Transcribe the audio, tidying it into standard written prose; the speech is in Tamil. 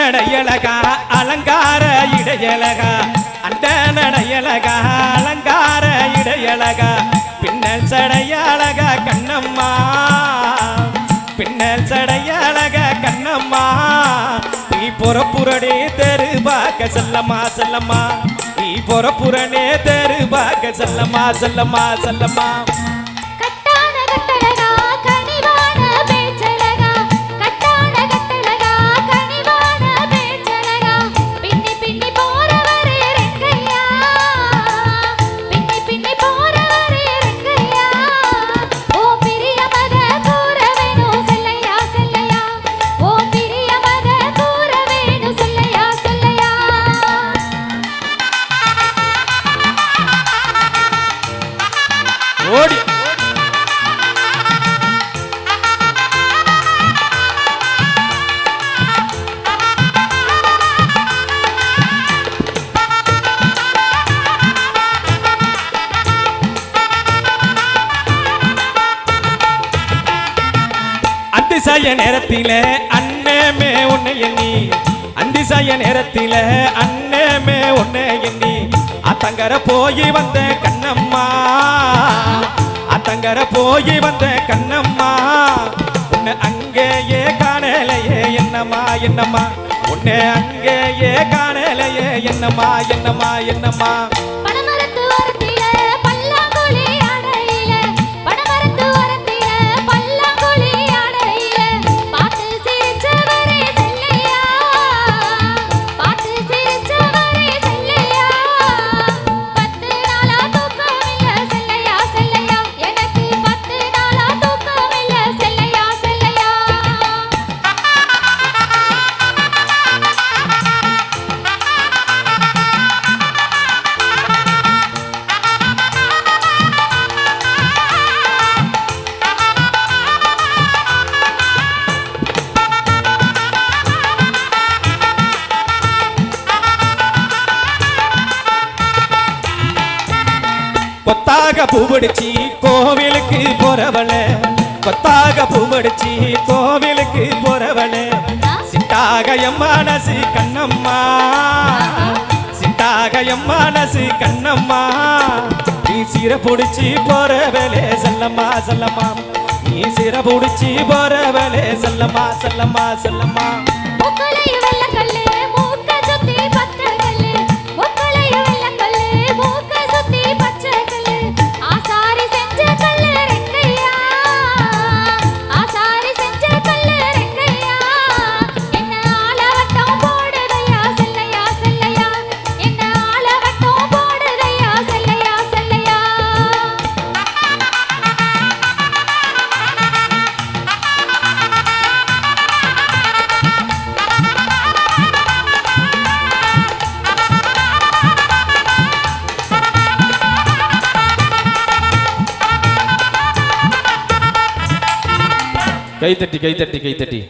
நடையழகா அலங்கார இடையழகா அந்த நடையழகா அலங்கார இடையழகா பின்னல் சடையழகா கண்ணம்மா பின்னல் சடையழகா கண்ணம்மா நீ பொறப்புறனே தெரு பார்க்க செல்லம்மா செல்லம்மா நீ பொறப்புறனே தெரு பார்க்க செல்லம்மா செல்லம்மா செல்லம்மா ஓடி அந்திசாய நேரத்தில அண்ணமே உன்னை எண்ணி அந்திசாய நேரத்தில அண்ணமே உன்னை எண்ணி அத்தங்கர போய் வந்த கண்ணம்மா அத்தங்கர போய் வந்த கண்ணம்மா உன்னை அங்கேயே காணலையே என்னம்மா என்னம்மா உன்னை அங்கேயே காணலையே என்னம்மா என்னம்மா என்னம்மா கொத்தாக பூவடிச்சி கோவிலுக்கு போறவள கொத்தாக பூவடிச்சி கோவிலுக்கு போறவள சிட்டாக எம் மனசு கண்ணம்மா சிட்டாக எம் மனசு கண்ணம்மா நீ சிற புடிச்சி போறவளே செல்லம்மா செல்லம்மா நீ சிற புடிச்சி போறவளே செல்லம்மா செல்லம்மா செல்லம்மா கை தட்டி கை தட்டி கை தட்டி